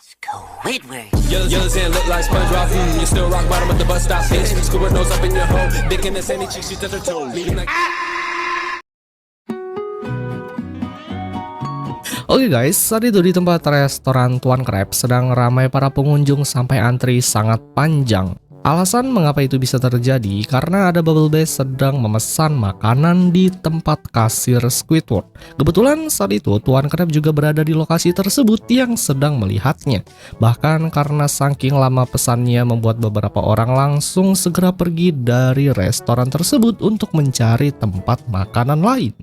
Squidward. Yours and look like SpongeBob. You still rock bottom at the bus stop. Bitch, Squidward nose up in your hole. Dick in the sandy cheek, she touch her toes. Leaving like. Oke guys, saat itu di tempat restoran Tuan Crab sedang ramai para pengunjung sampai antri sangat panjang. Alasan mengapa itu bisa terjadi karena ada Bubble Bass sedang memesan makanan di tempat kasir Squidward. Kebetulan saat itu Tuan Crab juga berada di lokasi tersebut yang sedang melihatnya. Bahkan karena saking lama pesannya membuat beberapa orang langsung segera pergi dari restoran tersebut untuk mencari tempat makanan lain.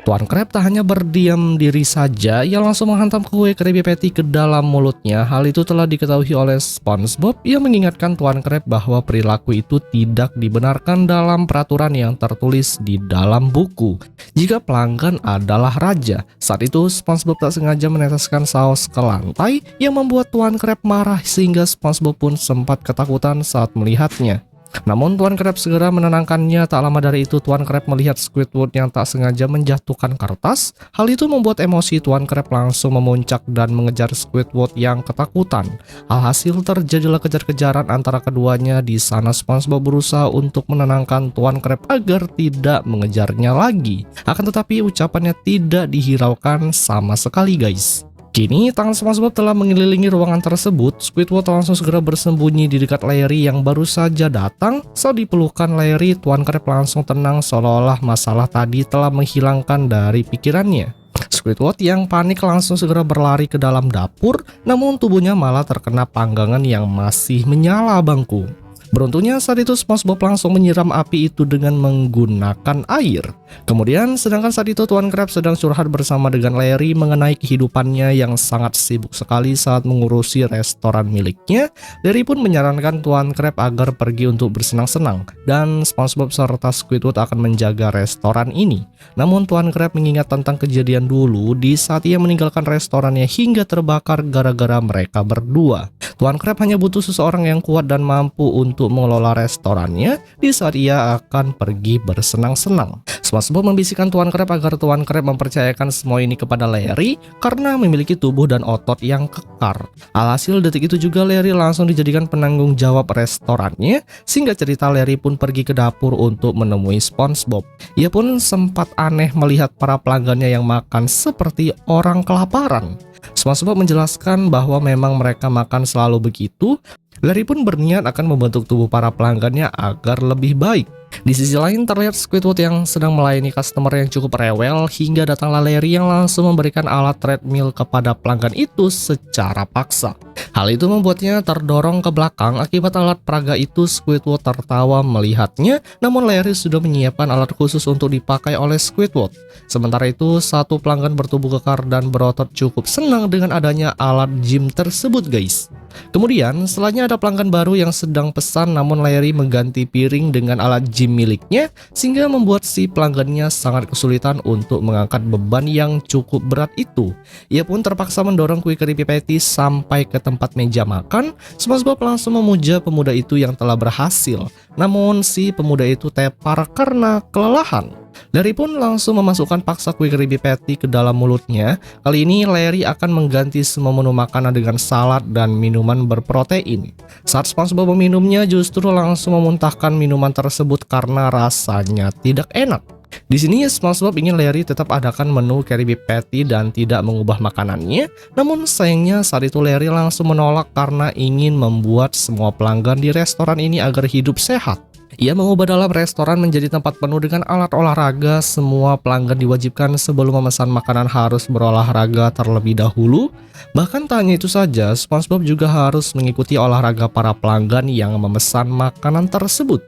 Tuan Crab tak hanya berdiam diri saja, ia langsung menghantam kue Krabby Patty ke dalam mulutnya. Hal itu telah diketahui oleh SpongeBob yang mengingatkan Tuan Crab bahwa perilaku itu tidak dibenarkan dalam peraturan yang tertulis di dalam buku. Jika pelanggan adalah raja. Saat itu SpongeBob tak sengaja meneteskan saus ke lantai yang membuat Tuan Crab marah sehingga SpongeBob pun sempat ketakutan saat melihatnya. Namun Tuan Crab segera menenangkannya. Tak lama dari itu Tuan Crab melihat Squidward yang tak sengaja menjatuhkan kertas. Hal itu membuat emosi Tuan Crab langsung memuncak dan mengejar Squidward yang ketakutan. Alhasil terjadilah kejar-kejaran antara keduanya. Di sana SpongeBob berusaha untuk menenangkan Tuan Crab agar tidak mengejarnya lagi. Akan tetapi ucapannya tidak dihiraukan sama sekali guys. Kini tangan SpongeBob telah mengelilingi ruangan tersebut. Squidward langsung segera bersembunyi di dekat Larry yang baru saja datang. Saat dipelukan Larry, Tuan Crab langsung tenang seolah-olah masalah tadi telah menghilangkan dari pikirannya. Squidward yang panik langsung segera berlari ke dalam dapur, namun tubuhnya malah terkena panggangan yang masih menyala bangku. Beruntungnya saat itu SpongeBob langsung menyiram api itu dengan menggunakan air. Kemudian sedangkan saat itu Tuan Crab sedang curhat bersama dengan Larry mengenai kehidupannya yang sangat sibuk sekali saat mengurusi restoran miliknya. Larry pun menyarankan Tuan Crab agar pergi untuk bersenang-senang dan SpongeBob serta Squidward akan menjaga restoran ini. Namun Tuan Crab mengingat tentang kejadian dulu di saat ia meninggalkan restorannya hingga terbakar gara-gara mereka berdua. Tuan Crab hanya butuh seseorang yang kuat dan mampu untuk mengelola restorannya di saat ia akan pergi bersenang-senang. SpongeBob membisikkan Tuan Crab agar Tuan Crab mempercayakan semua ini kepada Larry karena memiliki tubuh dan otot yang kekar. Alhasil detik itu juga Larry langsung dijadikan penanggung jawab restorannya, sehingga cerita Larry pun pergi ke dapur untuk menemui SpongeBob. Ia pun sempat aneh melihat para pelanggannya yang makan seperti orang kelaparan. SpongeBob menjelaskan bahwa memang mereka makan selalu begitu. Larry pun berniat akan membentuk tubuh para pelanggannya agar lebih baik. Di sisi lain terlihat Squidward yang sedang melayani customer yang cukup rewel hingga datanglah Larry yang langsung memberikan alat treadmill kepada pelanggan itu secara paksa. Hal itu membuatnya terdorong ke belakang. Akibat alat peraga itu Squidward tertawa melihatnya, namun Larry sudah menyiapkan alat khusus untuk dipakai oleh Squidward. Sementara itu satu pelanggan bertubuh kekar dan berotot cukup senang dengan adanya alat gym tersebut guys. Kemudian setelahnya ada pelanggan baru yang sedang pesan, namun Larry mengganti piring dengan alat gym miliknya sehingga membuat si pelanggannya sangat kesulitan untuk mengangkat beban yang cukup berat itu. Ia pun terpaksa mendorong kue Krabby Patty sampai ke tempat meja makan. SpongeBob langsung memuja pemuda itu yang telah berhasil, namun si pemuda itu tepar karena kelelahan. Larry pun langsung memasukkan paksa kue Krabby Patty ke dalam mulutnya. Kali ini Larry akan mengganti semua menu makanan dengan salad dan minuman berprotein. Saat SpongeBob meminumnya justru langsung memuntahkan minuman tersebut karena rasanya tidak enak. Di sini SpongeBob ingin Larry tetap adakan menu Krabby Patty dan tidak mengubah makanannya. Namun sayangnya saat itu Larry langsung menolak karena ingin membuat semua pelanggan di restoran ini agar hidup sehat. Ia mengubah dalam restoran menjadi tempat penuh dengan alat olahraga. Semua pelanggan diwajibkan sebelum memesan makanan harus berolahraga terlebih dahulu. Bahkan tak hanya itu saja, SpongeBob juga harus mengikuti olahraga para pelanggan yang memesan makanan tersebut.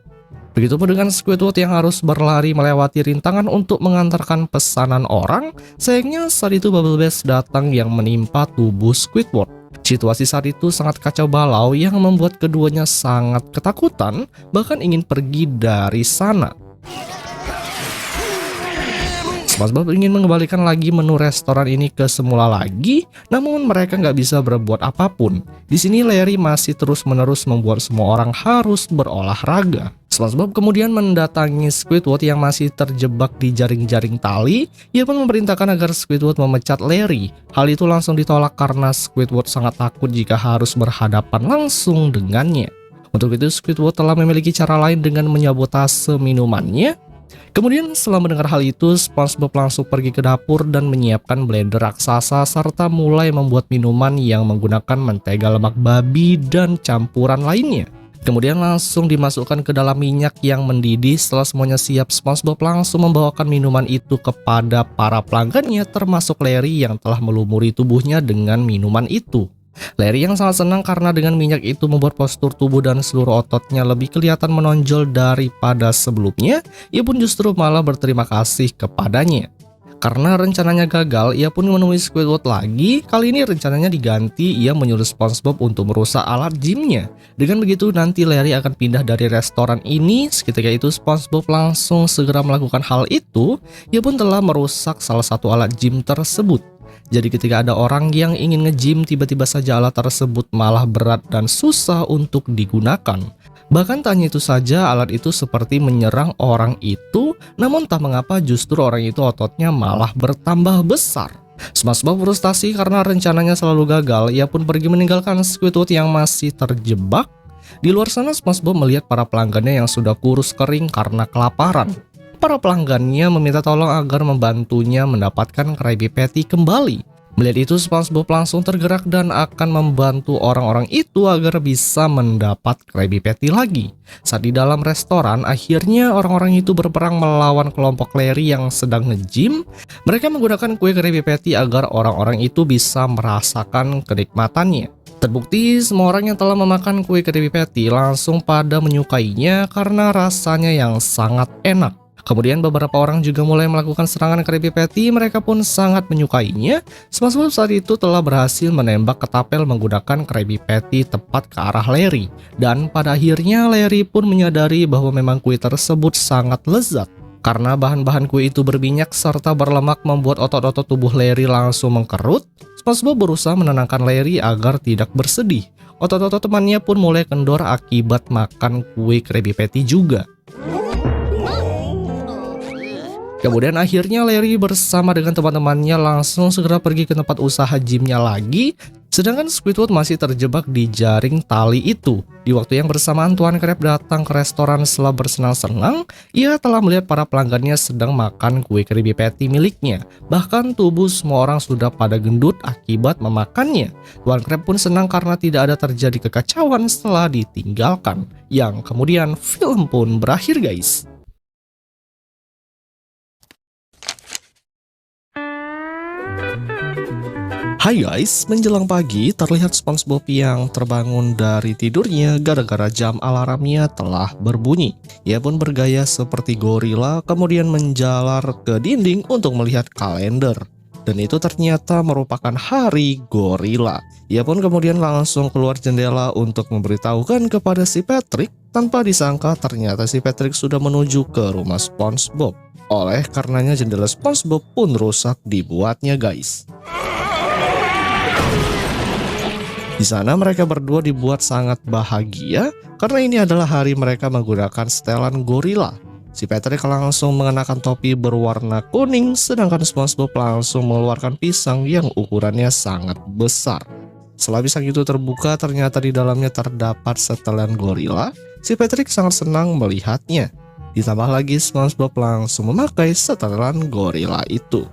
Begitupun dengan Squidward yang harus berlari melewati rintangan untuk mengantarkan pesanan orang. Sayangnya saat itu Bubble Bass datang yang menimpa tubuh Squidward. Situasi saat itu sangat kacau balau yang membuat keduanya sangat ketakutan, bahkan ingin pergi dari sana. SpongeBob ingin mengembalikan lagi menu restoran ini ke semula lagi, namun mereka nggak bisa berbuat apapun. Di sini Larry masih terus-menerus membuat semua orang harus berolahraga. SpongeBob kemudian mendatangi Squidward yang masih terjebak di jaring-jaring tali. Ia pun memerintahkan agar Squidward memecat Larry. Hal itu langsung ditolak karena Squidward sangat takut jika harus berhadapan langsung dengannya. Untuk itu Squidward telah memiliki cara lain dengan menyabotase minumannya. Kemudian setelah mendengar hal itu, SpongeBob langsung pergi ke dapur dan menyiapkan blender raksasa serta mulai membuat minuman yang menggunakan mentega lemak babi dan campuran lainnya. Kemudian langsung dimasukkan ke dalam minyak yang mendidih. Setelah semuanya siap, SpongeBob langsung membawakan minuman itu kepada para pelanggannya termasuk Larry yang telah melumuri tubuhnya dengan minuman itu. Larry yang sangat senang karena dengan minyak itu membuat postur tubuh dan seluruh ototnya lebih kelihatan menonjol daripada sebelumnya. Ia pun justru malah berterima kasih kepadanya. Karena rencananya gagal, ia pun menemui Squidward lagi. Kali ini rencananya diganti, ia menyuruh SpongeBob untuk merusak alat gymnya. Dengan begitu nanti Larry akan pindah dari restoran ini. Seketika itu SpongeBob langsung segera melakukan hal itu. Ia pun telah merusak salah satu alat gym tersebut. Jadi ketika ada orang yang ingin nge-gym, tiba-tiba saja alat tersebut malah berat dan susah untuk digunakan. Bahkan tak hanya itu saja, alat itu seperti menyerang orang itu, namun tak mengapa justru orang itu ototnya malah bertambah besar. SpongeBob frustasi karena rencananya selalu gagal, ia pun pergi meninggalkan Squidward yang masih terjebak. Di luar sana SpongeBob melihat para pelanggannya yang sudah kurus kering karena kelaparan. Para pelanggannya meminta tolong agar membantunya mendapatkan Krabby Patty kembali. Melihat itu SpongeBob langsung tergerak dan akan membantu orang-orang itu agar bisa mendapat Krabby Patty lagi. Saat di dalam restoran, akhirnya orang-orang itu berperang melawan kelompok Larry yang sedang nge-gym. Mereka menggunakan kue Krabby Patty agar orang-orang itu bisa merasakan kenikmatannya. Terbukti semua orang yang telah memakan kue Krabby Patty langsung pada menyukainya karena rasanya yang sangat enak. Kemudian beberapa orang juga mulai melakukan serangan Krabby Patty, mereka pun sangat menyukainya. SpongeBob saat itu telah berhasil menembak ketapel menggunakan Krabby Patty tepat ke arah Larry. Dan pada akhirnya Larry pun menyadari bahwa memang kue tersebut sangat lezat. Karena bahan-bahan kue itu berminyak serta berlemak membuat otot-otot tubuh Larry langsung mengkerut. SpongeBob berusaha menenangkan Larry agar tidak bersedih. Otot-otot temannya pun mulai kendor akibat makan kue Krabby Patty juga. Kemudian akhirnya Larry bersama dengan teman-temannya langsung segera pergi ke tempat usaha gymnya lagi. Sedangkan Squidward masih terjebak di jaring tali itu. Di waktu yang bersamaan Tuan Crab datang ke restoran setelah bersenang-senang. Ia telah melihat para pelanggannya sedang makan kue Krabby Patty miliknya. Bahkan tubuh semua orang sudah pada gendut akibat memakannya. Tuan Crab pun senang karena tidak ada terjadi kekacauan setelah ditinggalkan. Yang kemudian film pun berakhir guys. Hai guys, menjelang pagi terlihat SpongeBob yang terbangun dari tidurnya gara-gara jam alarmnya telah berbunyi. Ia pun bergaya seperti gorila kemudian menjalar ke dinding untuk melihat kalender. Dan itu ternyata merupakan hari gorila. Ia pun kemudian langsung keluar jendela untuk memberitahukan kepada si Patrick. Tanpa disangka ternyata si Patrick sudah menuju ke rumah SpongeBob. Oleh karenanya jendela SpongeBob pun rusak dibuatnya guys. Di sana mereka berdua dibuat sangat bahagia karena ini adalah hari mereka menggunakan setelan gorila. Si Patrick langsung mengenakan topi berwarna kuning sedangkan SpongeBob langsung mengeluarkan pisang yang ukurannya sangat besar. Setelah pisang itu terbuka ternyata di dalamnya terdapat setelan gorila. Si Patrick sangat senang melihatnya. Ditambah lagi SpongeBob langsung memakai setelan gorila itu.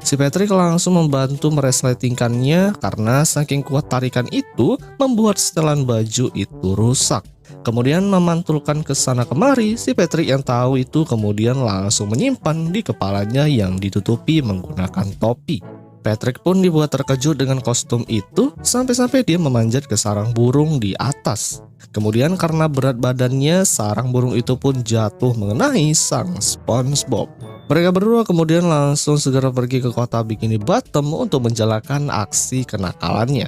Si Patrick langsung membantu meresletingkannya karena saking kuat tarikan itu membuat setelan baju itu rusak. Kemudian memantulkan ke sana kemari, si Patrick yang tahu itu kemudian langsung menyimpan di kepalanya yang ditutupi menggunakan topi. Patrick pun dibuat terkejut dengan kostum itu sampai-sampai dia memanjat ke sarang burung di atas. Kemudian karena berat badannya, sarang burung itu pun jatuh mengenai sang SpongeBob. Mereka berdua kemudian langsung segera pergi ke kota Bikini Bottom untuk menjalankan aksi kenakalannya.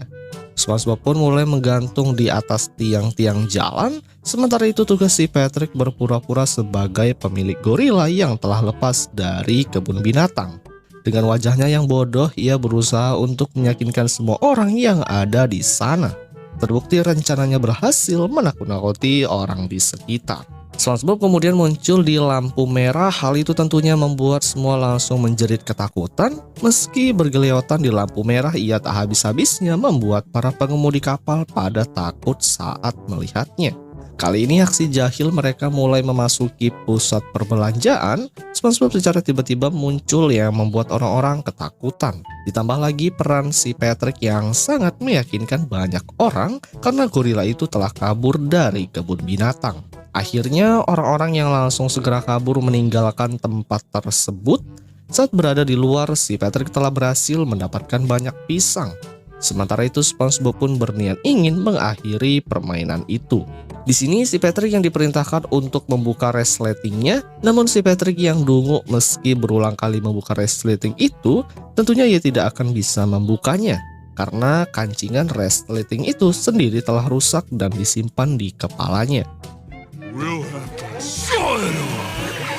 SpongeBob pun mulai menggantung di atas tiang-tiang jalan. Sementara itu tugas si Patrick berpura-pura sebagai pemilik gorila yang telah lepas dari kebun binatang. Dengan wajahnya yang bodoh, ia berusaha untuk meyakinkan semua orang yang ada di sana. Terbukti rencananya berhasil menakut-nakuti orang di sekitar. SpongeBob kemudian muncul di lampu merah. Hal itu tentunya membuat semua langsung menjerit ketakutan. Meski bergeliotan di lampu merah, ia tak habis-habisnya membuat para pengemudi kapal pada takut saat melihatnya. Kali ini aksi jahil mereka mulai memasuki pusat perbelanjaan. SpongeBob secara tiba-tiba muncul yang membuat orang-orang ketakutan. Ditambah lagi peran si Patrick yang sangat meyakinkan banyak orang karena gorila itu telah kabur dari kebun binatang. Akhirnya orang-orang yang langsung segera kabur meninggalkan tempat tersebut. Saat berada di luar, si Patrick telah berhasil mendapatkan banyak pisang. Sementara itu SpongeBob pun berniat ingin mengakhiri permainan itu. Di sini si Patrick yang diperintahkan untuk membuka resletingnya, namun si Patrick yang dungu meski berulang kali membuka resleting itu, tentunya ia tidak akan bisa membukanya. Karena kancingan resleting itu sendiri telah rusak dan disimpan di kepalanya.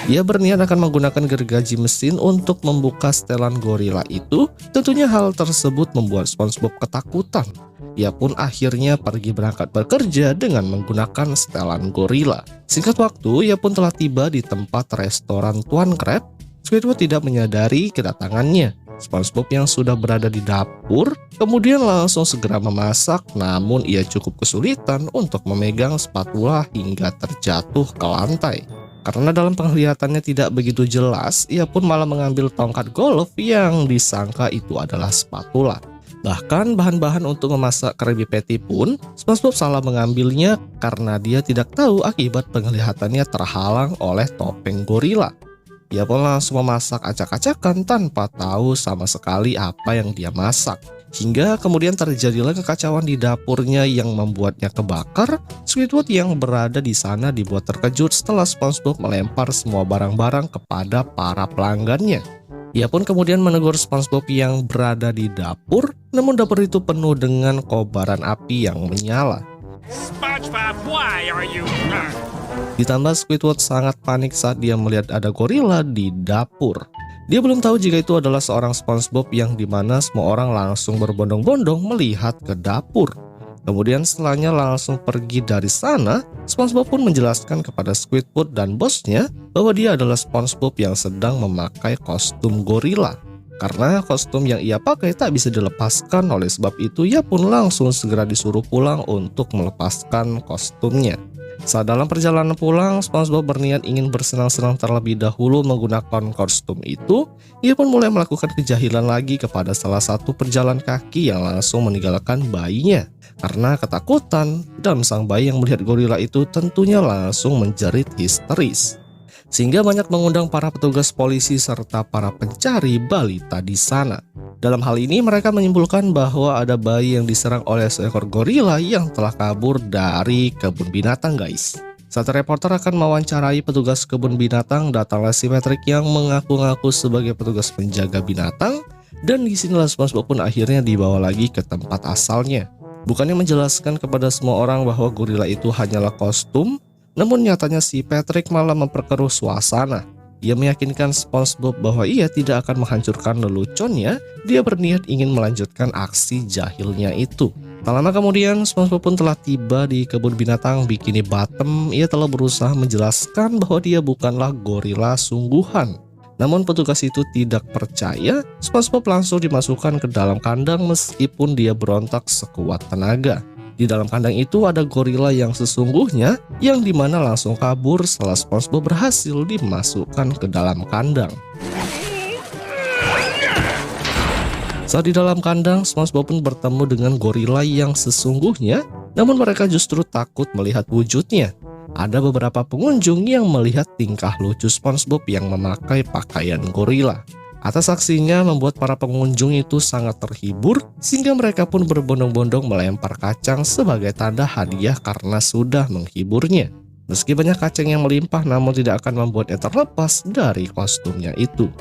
Ia berniat akan menggunakan gergaji mesin untuk membuka setelan gorila itu. Tentunya hal tersebut membuat SpongeBob ketakutan. Ia pun akhirnya pergi berangkat bekerja dengan menggunakan setelan gorila. Singkat waktu, ia pun telah tiba di tempat restoran Tuan Crab. Squidward tidak menyadari kedatangannya. SpongeBob yang sudah berada di dapur kemudian langsung segera memasak, namun ia cukup kesulitan untuk memegang spatula hingga terjatuh ke lantai. Karena dalam penglihatannya tidak begitu jelas, ia pun malah mengambil tongkat golf yang disangka itu adalah spatula. Bahkan bahan-bahan untuk memasak Krabby Patty pun SpongeBob salah mengambilnya karena dia tidak tahu akibat penglihatannya terhalang oleh topeng gorila. Ia pun langsung memasak acak-acakan tanpa tahu sama sekali apa yang dia masak. Hingga kemudian terjadilah kekacauan di dapurnya yang membuatnya kebakar. Squidward yang berada di sana dibuat terkejut setelah SpongeBob melempar semua barang-barang kepada para pelanggannya. Ia pun kemudian menegur SpongeBob yang berada di dapur, namun dapur itu penuh dengan kobaran api yang menyala. SpongeBob, why are you... Ditambah Squidward sangat panik saat dia melihat ada gorila di dapur. Dia belum tahu jika itu adalah seorang SpongeBob yang dimana semua orang langsung berbondong-bondong melihat ke dapur. Kemudian setelahnya langsung pergi dari sana. SpongeBob pun menjelaskan kepada Squidward dan bosnya bahwa dia adalah SpongeBob yang sedang memakai kostum gorila. Karena kostum yang ia pakai tak bisa dilepaskan, oleh sebab itu ia pun langsung segera disuruh pulang untuk melepaskan kostumnya. Saat dalam perjalanan pulang, SpongeBob berniat ingin bersenang-senang terlebih dahulu menggunakan kostum itu. Ia pun mulai melakukan kejahilan lagi kepada salah satu pejalan kaki yang langsung meninggalkan bayinya. Karena ketakutan, dan sang bayi yang melihat gorila itu tentunya langsung menjerit histeris. Sehingga banyak mengundang para petugas polisi serta para pencari balita di sana. Dalam hal ini mereka menyimpulkan bahwa ada bayi yang diserang oleh seekor gorila yang telah kabur dari kebun binatang, guys. Saat reporter akan mewawancarai petugas kebun binatang, datanglah si Patrick yang mengaku-ngaku sebagai petugas penjaga binatang, dan disinilah SpongeBob pun akhirnya dibawa lagi ke tempat asalnya. Bukannya menjelaskan kepada semua orang bahwa gorila itu hanyalah kostum, namun nyatanya si Patrick malah memperkeruh suasana. Ia meyakinkan SpongeBob bahwa ia tidak akan menghancurkan leluconnya. Dia berniat ingin melanjutkan aksi jahilnya itu. Tak lama kemudian SpongeBob pun telah tiba di kebun binatang Bikini Bottom. Ia telah berusaha menjelaskan bahwa dia bukanlah gorila sungguhan. Namun petugas itu tidak percaya. SpongeBob langsung dimasukkan ke dalam kandang meskipun dia berontak sekuat tenaga. Di dalam kandang itu ada gorila yang sesungguhnya, yang dimana langsung kabur setelah SpongeBob berhasil dimasukkan ke dalam kandang. Saat di dalam kandang, SpongeBob pun bertemu dengan gorila yang sesungguhnya, namun mereka justru takut melihat wujudnya. Ada beberapa pengunjung yang melihat tingkah lucu SpongeBob yang memakai pakaian gorila. Atas aksinya membuat para pengunjung itu sangat terhibur, sehingga mereka pun berbondong-bondong melempar kacang sebagai tanda hadiah karena sudah menghiburnya. Meski banyak kacang yang melimpah, namun tidak akan membuatnya terlepas dari kostumnya itu.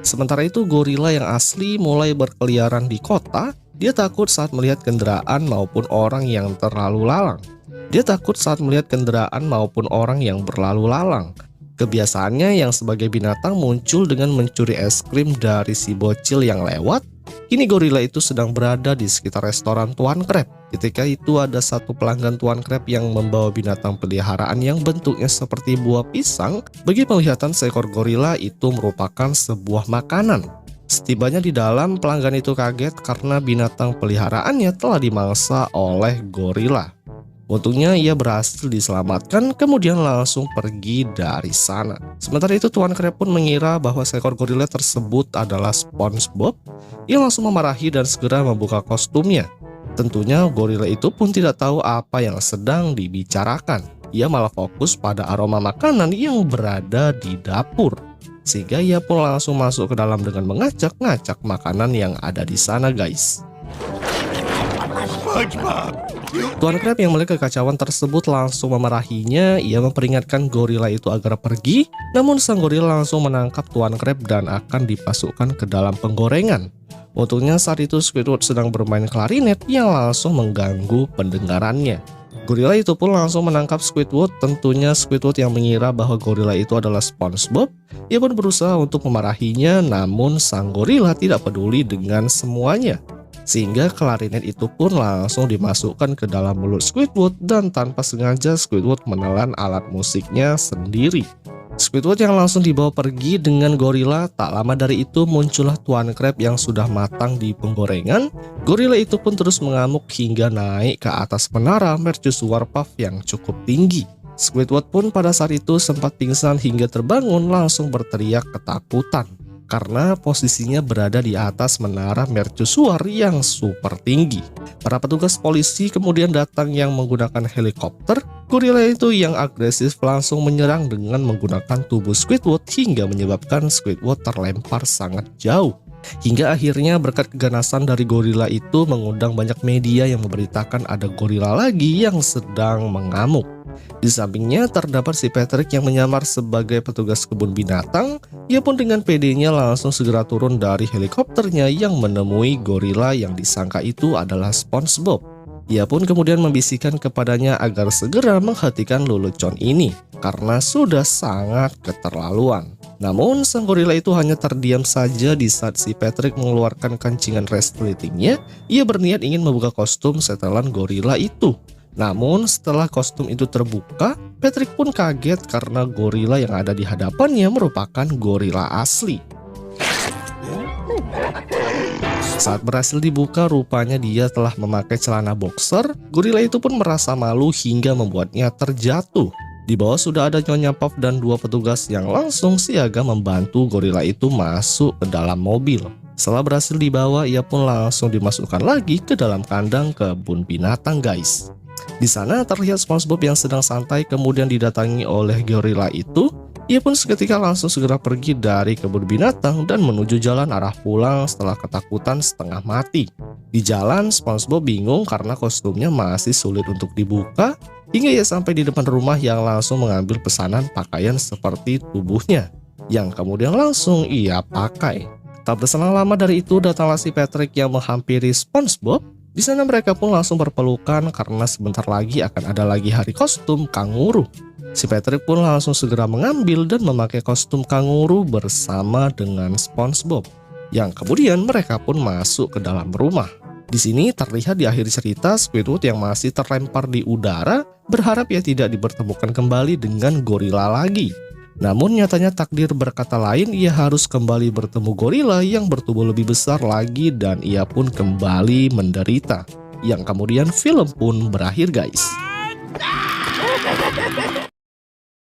Sementara itu gorila yang asli mulai berkeliaran di kota. Dia takut saat melihat kendaraan maupun orang yang terlalu lalang. Kebiasaannya yang sebagai binatang muncul dengan mencuri es krim dari si bocil yang lewat. Kini gorila itu sedang berada di sekitar restoran Tuan Crab. Ketika itu ada satu pelanggan Tuan Crab yang membawa binatang peliharaan yang bentuknya seperti buah pisang. Bagi penglihatan seekor gorila itu merupakan sebuah makanan. Setibanya di dalam, pelanggan itu kaget karena binatang peliharaannya telah dimangsa oleh gorila. Untungnya ia berhasil diselamatkan, kemudian langsung pergi dari sana. Sementara itu Tuan Crab pun mengira bahwa seekor gorila tersebut adalah SpongeBob. Ia langsung memarahi dan segera membuka kostumnya. Tentunya gorila itu pun tidak tahu apa yang sedang dibicarakan. Ia malah fokus pada aroma makanan yang berada di dapur. Sehingga ia pun langsung masuk ke dalam dengan mengacak-ngacak makanan yang ada di sana, guys. Tuan Crab yang melihat kekacauan tersebut langsung memarahinya. Ia memperingatkan gorila itu agar pergi. Namun sang gorila langsung menangkap Tuan Crab dan akan dipasukkan ke dalam penggorengan. Untungnya saat itu Squidward sedang bermain klarinet yang langsung mengganggu pendengarannya. Gorila itu pun langsung menangkap Squidward. Tentunya Squidward yang mengira bahwa gorila itu adalah SpongeBob. Ia pun berusaha untuk memarahinya, namun sang gorila tidak peduli dengan semuanya. Sehingga klarinet itu pun langsung dimasukkan ke dalam mulut Squidward dan tanpa sengaja Squidward menelan alat musiknya sendiri. Squidward yang langsung dibawa pergi dengan gorila. Tak lama dari itu muncullah Tuan Crab yang sudah matang di penggorengan. Gorila itu pun terus mengamuk hingga naik ke atas menara mercusuar puff yang cukup tinggi. Squidward pun pada saat itu sempat pingsan hingga terbangun langsung berteriak ketakutan. Karena posisinya berada di atas menara mercusuar yang super tinggi. Para petugas polisi kemudian datang yang menggunakan helikopter. Gorila itu yang agresif langsung menyerang dengan menggunakan tubuh Squidward hingga menyebabkan Squidward terlempar sangat jauh. Hingga akhirnya berkat keganasan dari gorila itu mengundang banyak media yang memberitakan ada gorila lagi yang sedang mengamuk. Di sampingnya terdapat si Patrick yang menyamar sebagai petugas kebun binatang. Ia pun dengan pedenya langsung segera turun dari helikopternya yang menemui gorila yang disangka itu adalah SpongeBob. Ia pun kemudian membisikkan kepadanya agar segera menghentikan lelucon ini karena sudah sangat keterlaluan. Namun sang gorila itu hanya terdiam saja di saat si Patrick mengeluarkan kancingan resletingnya. Ia berniat ingin membuka kostum setelan gorila itu. Namun setelah kostum itu terbuka, Patrick pun kaget karena gorila yang ada di hadapannya merupakan gorila asli. Saat berhasil dibuka, rupanya dia telah memakai celana boxer. Gorila itu pun merasa malu hingga membuatnya terjatuh. Di bawah sudah ada Nyonya Puff dan dua petugas yang langsung siaga membantu gorila itu masuk ke dalam mobil. Setelah berhasil dibawa, ia pun langsung dimasukkan lagi ke dalam kandang kebun binatang, guys. Di sana terlihat SpongeBob yang sedang santai kemudian didatangi oleh gorila itu. Ia pun seketika langsung segera pergi dari kebun binatang dan menuju jalan arah pulang setelah ketakutan setengah mati. Di jalan, SpongeBob bingung karena kostumnya masih sulit untuk dibuka, hingga ia sampai di depan rumah yang langsung mengambil pesanan pakaian seperti tubuhnya, yang kemudian langsung ia pakai. Tak berselang lama dari itu datanglah si Patrick yang menghampiri SpongeBob. Di sana mereka pun langsung berpelukan karena sebentar lagi akan ada lagi hari kostum kanguru. Si Patrick pun langsung segera mengambil dan memakai kostum kanguru bersama dengan SpongeBob. Yang kemudian mereka pun masuk ke dalam rumah. Di sini terlihat di akhir cerita Squidward yang masih terlempar di udara berharap ia tidak dipertemukan kembali dengan gorila lagi. Namun nyatanya takdir berkata lain, ia harus kembali bertemu gorila yang bertubuh lebih besar lagi dan ia pun kembali menderita. Yang kemudian film pun berakhir, guys.